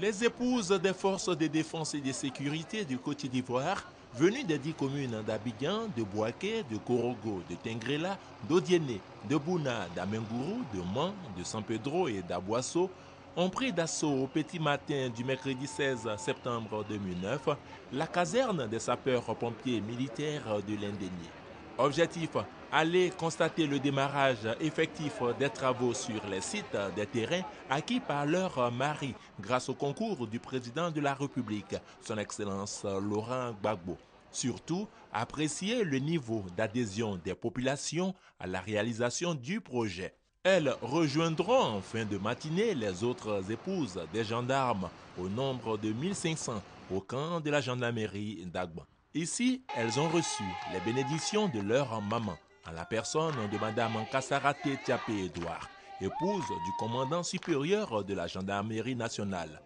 Les épouses des forces de défense et de sécurité du Côte d'Ivoire, venues des 10 communes d'Abidjan, de Bouaké, de Korogo, de Tengrela, d'Odiéné, de Bouna, d'Amengourou, de Man, de San Pedro et d'Aboasso, ont pris d'assaut au petit matin du mercredi 16 septembre 2009 la caserne des sapeurs-pompiers militaires de l'Indénié. Objectif, aller constater le démarrage effectif des travaux sur les sites des terrains acquis par leur mari grâce au concours du président de la République, son Excellence Laurent Gbagbo. Surtout, apprécier le niveau d'adhésion des populations à la réalisation du projet. Elles rejoindront en fin de matinée les autres épouses des gendarmes au nombre de 1500 au camp de la gendarmerie d'Agban. Ici, elles ont reçu les bénédictions de leur maman, en la personne de Madame Kasarate Tiapé-Edouard, épouse du commandant supérieur de la gendarmerie nationale.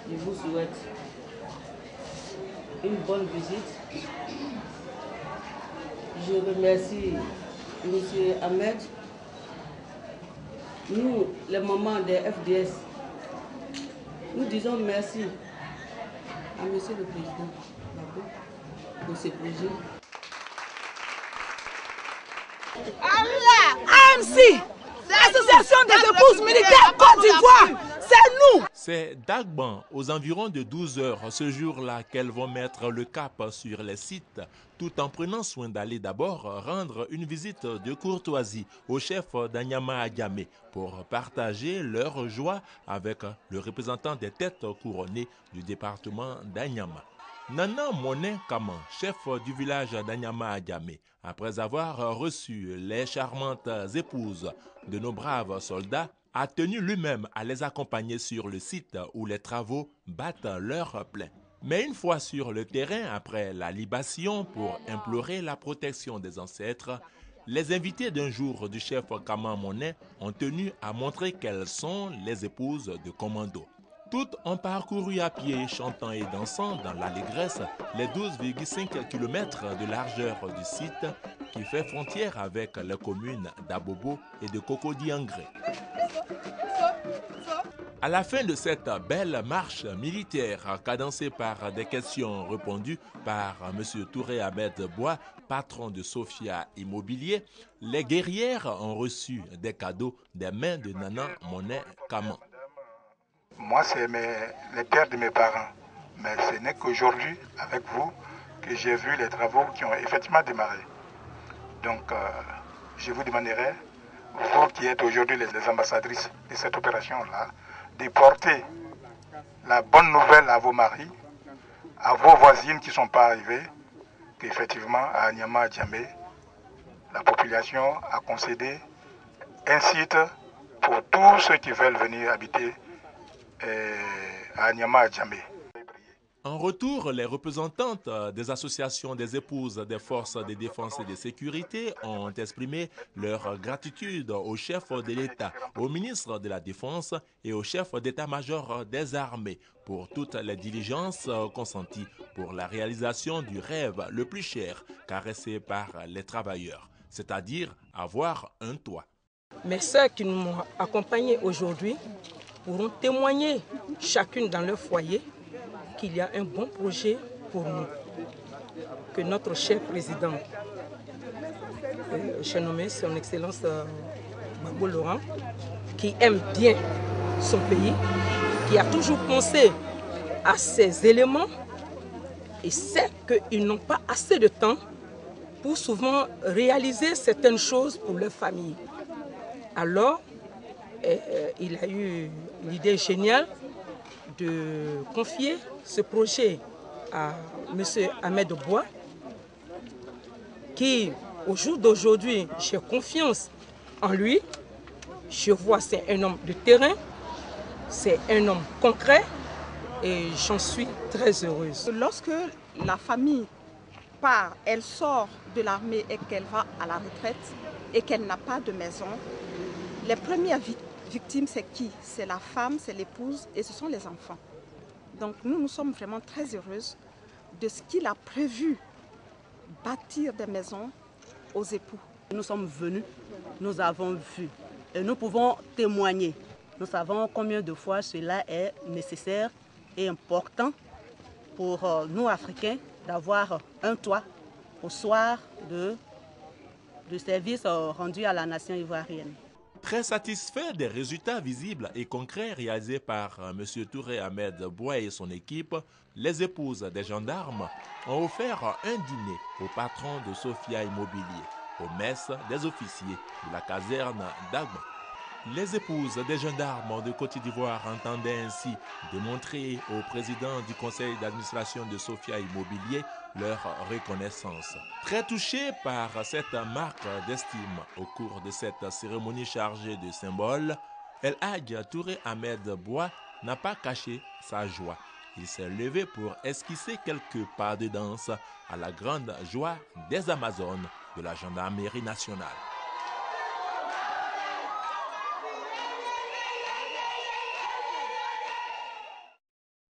Je vous souhaite une bonne visite. Je remercie M. Ahmed. Nous, les mamans des FDS, nous disons merci à M. le Président pour ce projet. AMC, l'Association des épouses militaires Côte d'Ivoire, c'est nous. C'est d'Agban, aux environs de 12 heures ce jour-là, qu'elles vont mettre le cap sur les sites, tout en prenant soin d'aller d'abord rendre une visite de courtoisie au chef d'Anyama Adjamé pour partager leur joie avec le représentant des têtes couronnées du département d'Anyama. Nana Monet Kaman, chef du village d'Anyama Adjamé, après avoir reçu les charmantes épouses de nos braves soldats, a tenu lui-même à les accompagner sur le site où les travaux battent leur plein. Mais une fois sur le terrain, après la libation pour implorer la protection des ancêtres, les invités d'un jour du chef Kaman Monet ont tenu à montrer qu'elles sont les épouses de commando. Toutes ont parcouru à pied, chantant et dansant dans l'allégresse les 12,5 km de largeur du site qui fait frontière avec les communes d'Abobo et de Cocody-Angré. À la fin de cette belle marche militaire cadencée par des questions répondues par M. Touré Ahmed Bois, patron de Sophia Immobilier, les guerrières ont reçu des cadeaux des mains de Nana Monet Kaman. Moi, c'est les pères de mes parents. Mais ce n'est qu'aujourd'hui, avec vous, que j'ai vu les travaux qui ont effectivement démarré. Donc, je vous demanderai, vous qui êtes aujourd'hui les ambassadrices de cette opération-là, de porter la bonne nouvelle à vos maris, à vos voisines qui ne sont pas arrivées, qu'effectivement, à Anyama Adjamé, la population a concédé un site pour tous ceux qui veulent venir habiter à Anyama Adjamé. En retour, les représentantes des associations des épouses des forces de défense et de sécurité ont exprimé leur gratitude au chef de l'État, au ministre de la Défense et au chef d'état-major des armées pour toutes les diligences consenties pour la réalisation du rêve le plus cher caressé par les travailleurs, c'est-à-dire avoir un toit. Mes sœurs qui nous ont accompagnés aujourd'hui pourront témoigner chacune dans leur foyer qu'il y a un bon projet pour nous, que notre cher président, j'ai nommé son Excellence Gbagbo Laurent, qui aime bien son pays, qui a toujours pensé à ces éléments et sait qu'ils n'ont pas assez de temps pour souvent réaliser certaines choses pour leur famille. Alors, il a eu l'idée géniale de confier ce projet à M. Ahmed Bois, qui, au jour d'aujourd'hui, j'ai confiance en lui. Je vois c'est un homme de terrain, c'est un homme concret et j'en suis très heureuse. Lorsque la famille part, elle sort de l'armée et qu'elle va à la retraite et qu'elle n'a pas de maison, les premières victimes, c'est qui? C'est la femme, c'est l'épouse et ce sont les enfants. Donc nous sommes vraiment très heureuses de ce qu'il a prévu, bâtir des maisons aux époux. Nous sommes venus, nous avons vu et nous pouvons témoigner. Nous savons combien de fois cela est nécessaire et important pour nous Africains d'avoir un toit au soir de service rendu à la nation ivoirienne. Très satisfait des résultats visibles et concrets réalisés par M. Touré Ahmed Boua et son équipe, les épouses des gendarmes ont offert un dîner au patron de Sophia Immobilier, aux messes des officiers de la caserne d'Agban. Les épouses des gendarmes de Côte d'Ivoire entendaient ainsi démontrer au président du conseil d'administration de Sophia Immobilier leur reconnaissance. Très touché par cette marque d'estime au cours de cette cérémonie chargée de symboles, El Hadj Touré Ahmed Boua n'a pas caché sa joie. Il s'est levé pour esquisser quelques pas de danse à la grande joie des Amazones de la gendarmerie nationale.